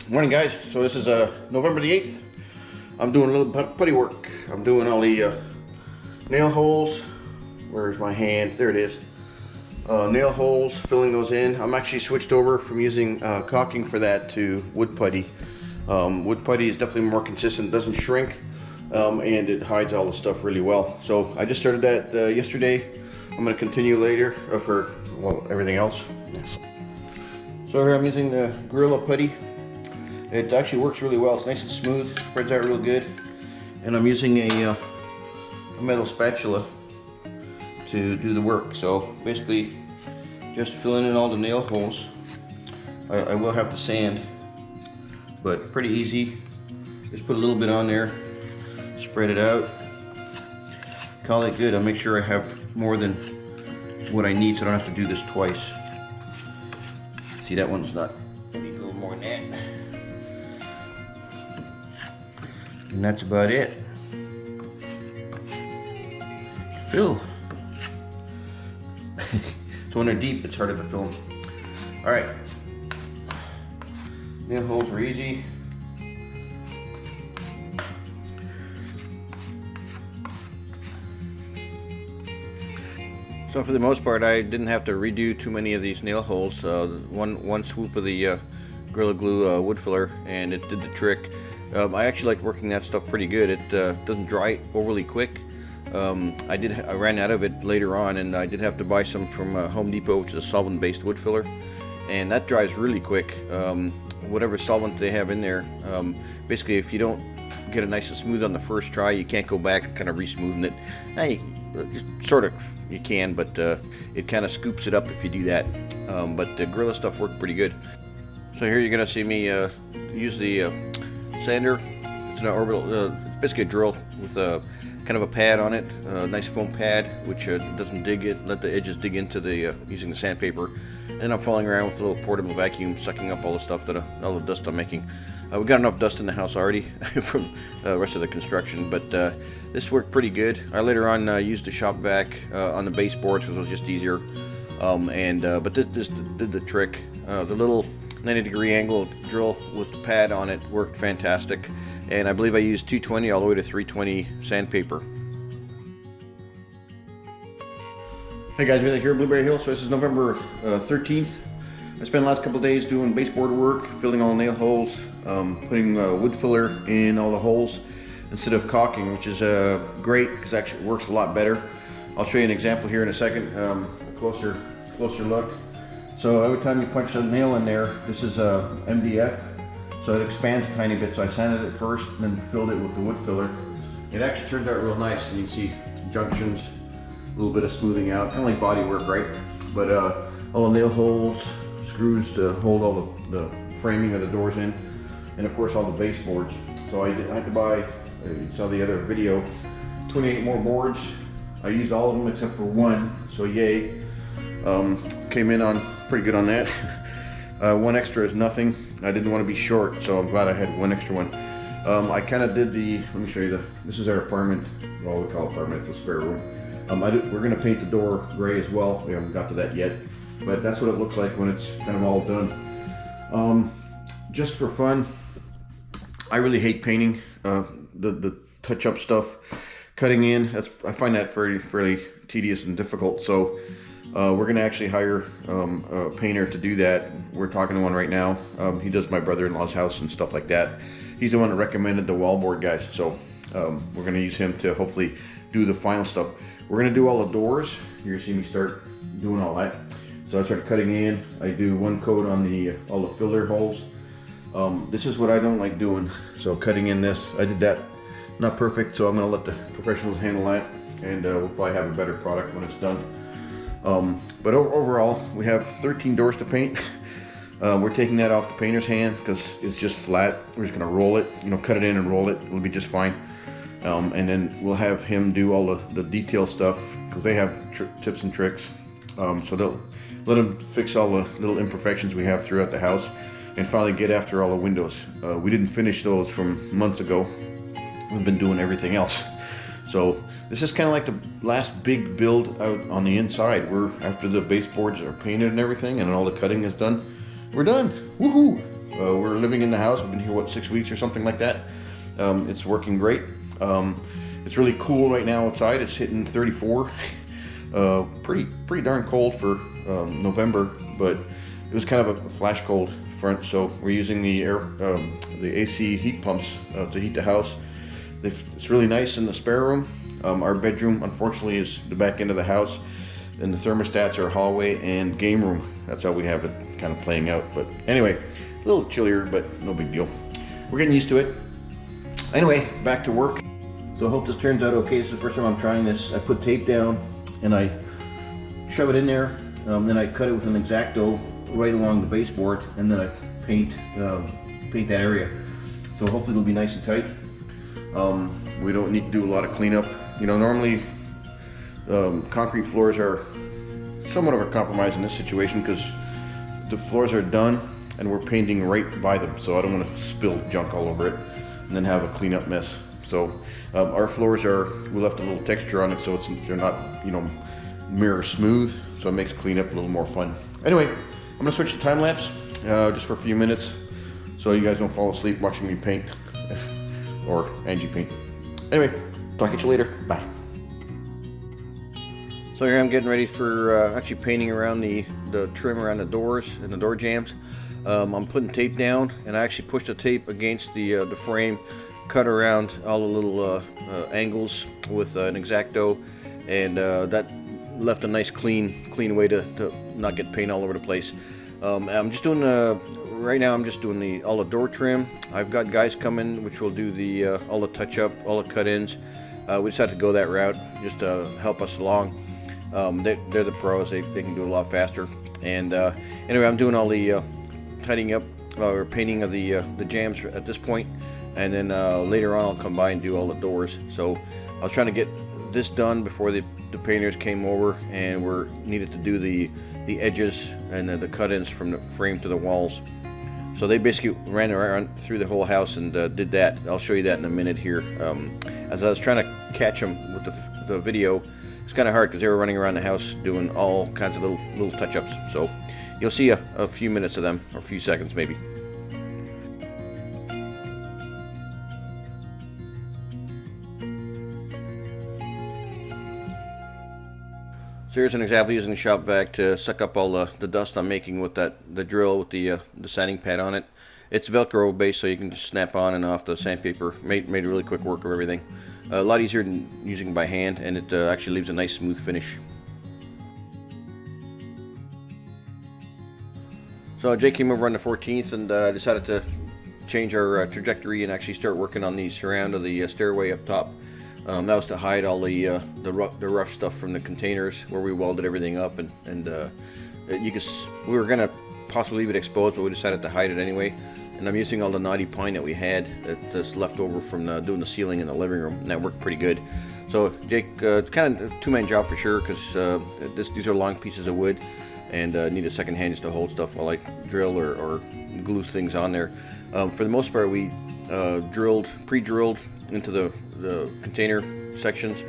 Morning, guys. So this is November the 8th. I'm doing a little putty work. I'm doing all the nail holes. Where's my hand? There it is. Nail holes, filling those in. I'm actually switched over from using caulking for that to wood putty. Wood putty is definitely more consistent, doesn't shrink, and it hides all the stuff really well. So I just started that yesterday. I'm going to continue later for everything else. So here I'm using the Gorilla Putty. It actually works really well. It's nice and smooth, spreads out real good. And I'm using a metal spatula to do the work. So basically, just filling in all the nail holes. I will have to sand, but pretty easy. Just put a little bit on there, spread it out, call it good. I'll make sure I have more than what I need so I don't have to do this twice. See, that one's not, I need a little more than that. And that's about it. Fill. So when they're deep, it's harder to fill them. All right. Nail holes are easy. So for the most part, I didn't have to redo too many of these nail holes. One swoop of the Gorilla Glue wood filler, and it did the trick. I actually like working that stuff pretty good. It doesn't dry overly quick. I ran out of it later on, and I did have to buy some from Home Depot, which is a solvent-based wood filler, and that dries really quick. Whatever solvent they have in there, basically, if you don't get it nice and smooth on the first try, you can't go back and kind of re-smoothing it. Now you can, but it kind of scoops it up if you do that. But the Gorilla stuff worked pretty good. So here you're gonna see me use the sander. It's an orbital, it's basically a drill with a kind of a pad on it, a nice foam pad, which doesn't dig it, let the edges dig into the, using the sandpaper. And I'm following around with a little portable vacuum, sucking up all the stuff all the dust I'm making. We got enough dust in the house already from the rest of the construction, but this worked pretty good. I later on used the shop vac on the baseboards because it was just easier. But this did the trick. The little 90-degree angle drill with the pad on it worked fantastic, and I believe I used 220 all the way to 320 sandpaper. Hey guys, we're here at Blueberry Hill. So this is November 13th. I spent the last couple of days doing baseboard work, filling all the nail holes, putting wood filler in all the holes instead of caulking, which is great because actually it works a lot better. I'll show you an example here in a second, a closer look. So every time you punch a nail in there, this is MDF, so it expands a tiny bit. So I sanded it first, and then filled it with the wood filler. It actually turns out real nice, and you can see junctions, a little bit of smoothing out, kind of like body work, right? But all the nail holes, screws to hold all the framing of the doors in, and of course all the baseboards. So I had to buy, you saw the other video, 28 more boards. I used all of them except for one, so yay. Came in on pretty good on that. One extra is nothing. I didn't want to be short, so I'm glad I had one extra one. I kind of did let me show you this is our apartment. Well, we call it apartment, it's a spare room. We're going to paint the door gray as well. We haven't got to that yet, but that's what it looks like when it's kind of all done. Just for fun, I really hate painting. The touch-up stuff, cutting in, I find that fairly tedious and difficult. So we're going to actually hire a painter to do that. We're talking to one right now. He does my brother-in-law's house and stuff like that. He's the one that recommended the wallboard guys. So we're going to use him to hopefully do the final stuff. We're going to do all the doors. You're going to see me start doing all that. So I started cutting in. I do one coat on all the filler holes. This is what I don't like doing. So cutting in this, I did that. Not perfect, so I'm going to let the professionals handle that, and we'll probably have a better product when it's done. But overall, we have 13 doors to paint. We're taking that off the painter's hand because it's just flat. We're just going to roll it, cut it in and roll it. It'll be just fine. And then we'll have him do all the detail stuff because they have tips and tricks. So they'll let him fix all the little imperfections we have throughout the house and finally get after all the windows. We didn't finish those from months ago. We've been doing everything else. So this is kind of like the last big build out on the inside. After the baseboards are painted and everything and all the cutting is done, we're done. Woohoo! We're living in the house. We've been here, what, 6 weeks or something like that. It's working great. It's really cool right now outside. It's hitting 34. Pretty darn cold for November, but it was kind of a flash cold front. So we're using the AC heat pumps to heat the house. It's really nice in the spare room. Our bedroom, unfortunately, is the back end of the house, and the thermostats are hallway and game room. That's how we have it kind of playing out. But anyway, a little chillier, but no big deal. We're getting used to it. Anyway, back to work. So I hope this turns out okay. This is the first time I'm trying this. I put tape down and I shove it in there. Then I cut it with an X-Acto right along the baseboard, and then I paint that area. So hopefully it'll be nice and tight. We don't need to do a lot of cleanup. You know, normally concrete floors are somewhat of a compromise in this situation because the floors are done and we're painting right by them. So I don't want to spill junk all over it and then have a cleanup mess. So our floors we left a little texture on it, so they're not, you know, mirror smooth. So it makes cleanup a little more fun. Anyway, I'm gonna switch to time lapse just for a few minutes, so you guys don't fall asleep watching me paint or Angie paint. Anyway, talk to you later. Bye. So here I'm getting ready for actually painting around the trim around the doors and the door jambs. I'm putting tape down, and I actually pushed the tape against the frame, cut around all the little angles with an X-Acto, and that left a nice clean way to not get paint all over the place. I'm just doing right now. I'm just doing all the door trim. I've got guys coming which will do all the touch up, all the cut-ins. We just had to go that route just to help us along. They're the pros. They can do it a lot faster. And anyway, I'm doing all the tidying up or painting of the jambs at this point, and then later on I'll come by and do all the doors. So I was trying to get this done before the painters came over, and we're needed to do the edges and the cut-ins from the frame to the walls. So they basically ran around through the whole house and did that. I'll show you that in a minute here. As I was trying to catch them with the video, it's kind of hard because they were running around the house doing all kinds of little touch-ups. So you'll see a few minutes of them, or a few seconds maybe. So here's an example using the shop vac to suck up all the dust I'm making with the drill with the sanding pad on it. It's Velcro based, so you can just snap on and off the sandpaper. Made really quick work of everything. A lot easier than using by hand, and it actually leaves a nice smooth finish. So Jake came over on the 14th and decided to change our trajectory and actually start working on the surround of the stairway up top. That was to hide all the rough stuff from the containers where we welded everything up, and we were gonna possibly leave it exposed, but we decided to hide it anyway. And I'm using all the knotty pine that we had that's left over from doing the ceiling in the living room, and that worked pretty good. So Jake, it's kind of a two-man job for sure, because these are long pieces of wood, and need a second hand just to hold stuff while I drill or glue things on there. For the most part, we pre-drilled into the container sections.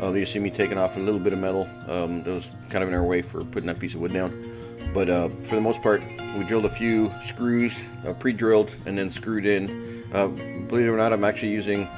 You see me taking off a little bit of metal that was kind of in our way for putting that piece of wood down. But for the most part, we drilled a few screws, pre-drilled, and then screwed in. Believe it or not, I'm actually using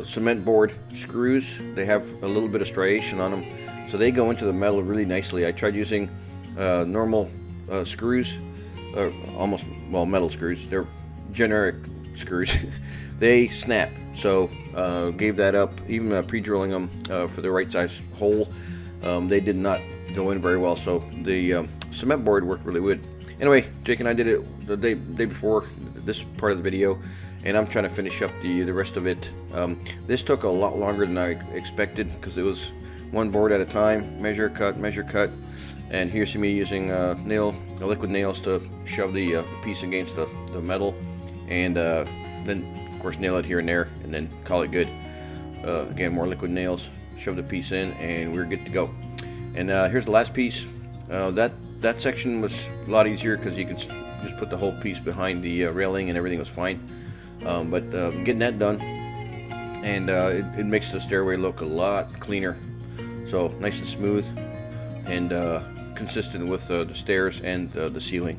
cement board screws. They have a little bit of striation on them, so they go into the metal really nicely. I tried using normal screws, metal screws. They're generic screws. They snap, so gave that up. Even pre-drilling them for the right size hole, they did not go in very well, so the cement board worked really good. Anyway, Jake and I did it the day before this part of the video, and I'm trying to finish up the rest of it. This took a lot longer than I expected because it was one board at a time, measure, cut, and here you see me using liquid nails to shove the piece against the metal, and then of course nail it here and there, and then call it good. Again, more liquid nails, shove the piece in, and we're good to go. And here's the last piece. That section was a lot easier because you could just put the whole piece behind the railing and everything was fine. But getting that done, and it makes the stairway look a lot cleaner. So nice and smooth, and consistent with the stairs and the ceiling.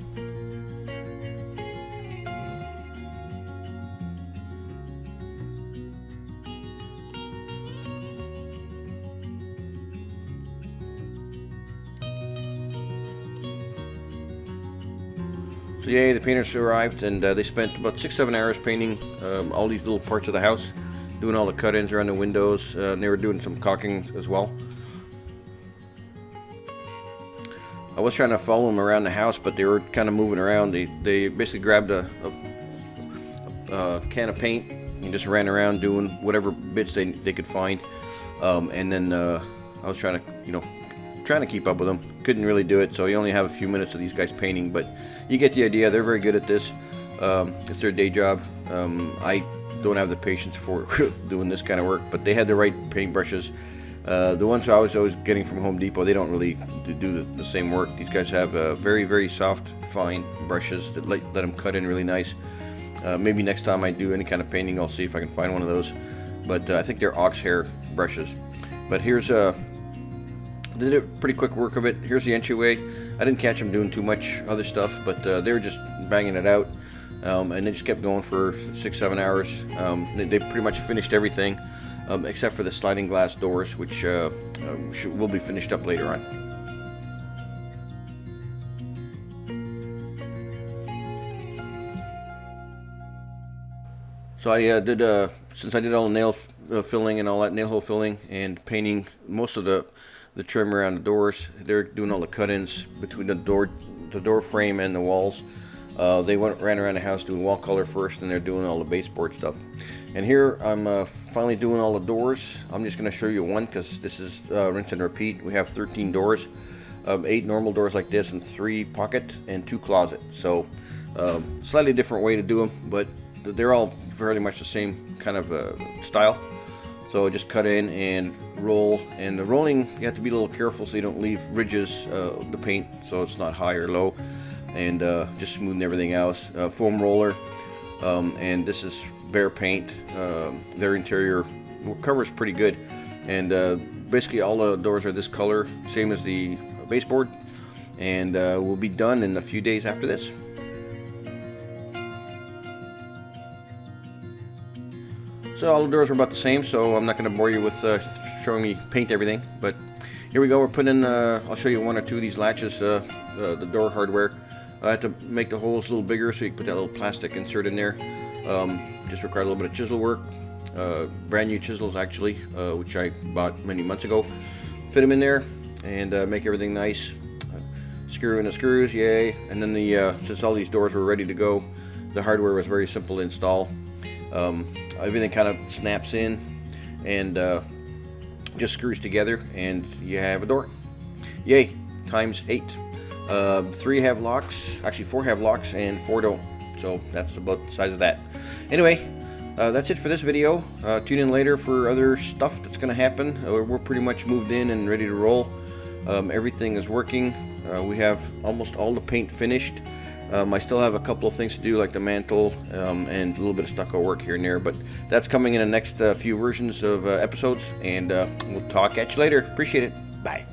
So yay, the painters arrived, and they spent about 6-7 hours painting all these little parts of the house, doing all the cut-ins around the windows, and they were doing some caulking as well. I was trying to follow them around the house, but they were kind of moving around. They basically grabbed a can of paint and just ran around doing whatever bits they could find. And then I was trying to keep up with them. Couldn't really do it, so you only have a few minutes of these guys painting, but you get the idea. They're very good at this. It's their day job. I don't have the patience for doing this kind of work, but they had the right paint brushes. The ones I was always getting from Home Depot, they don't really do the same work. These guys have very, very soft, fine brushes that let them cut in really nice. Maybe next time I do any kind of painting, I'll see if I can find one of those. But I think they're ox hair brushes. But here's did a pretty quick work of it. Here's the entryway. I didn't catch them doing too much other stuff, but they were just banging it out. And they just kept going for 6-7 hours. They pretty much finished everything. Except for the sliding glass doors, which will be finished up later on. So I did, since I did all the nail filling and all that nail hole filling and painting most of the trim around the doors, they're doing all the cut-ins between the door frame and the walls. They ran around the house doing wall color first, and they're doing all the baseboard stuff. And here I'm finally doing all the doors. I'm just going to show you one because this is rinse and repeat. We have 13 doors, 8 normal doors like this, and 3 pocket and 2 closet. So slightly different way to do them, but they're all fairly much the same kind of style. So just cut in and roll, and the rolling you have to be a little careful so you don't leave ridges the paint so it's not high or low, and just smoothing everything else. Foam roller, and this is Behr paint. Their interior cover is pretty good, and basically all the doors are this color, same as the baseboard, and we'll be done in a few days after this. So all the doors are about the same, so I'm not going to bore you with showing me paint everything, but here we go. We're putting I'll show you 1 or 2 of these latches, the door hardware. I had to make the holes a little bigger so you can put that little plastic insert in there. Just required a little bit of chisel work, brand new chisels actually, which I bought many months ago. Fit them in there and make everything nice. Screw in the screws, yay! And then since all these doors were ready to go, the hardware was very simple to install. Everything kind of snaps in and just screws together, and you have a door. Yay! Times 8. 3 have locks, actually 4 have locks and 4 don't. So that's about the size of that. Anyway, that's it for this video. Tune in later for other stuff that's going to happen. We're pretty much moved in and ready to roll. Everything is working. We have almost all the paint finished. I still have a couple of things to do, like the mantle and a little bit of stucco work here and there, but that's coming in the next few versions of episodes, and we'll talk at you later. Appreciate it. Bye.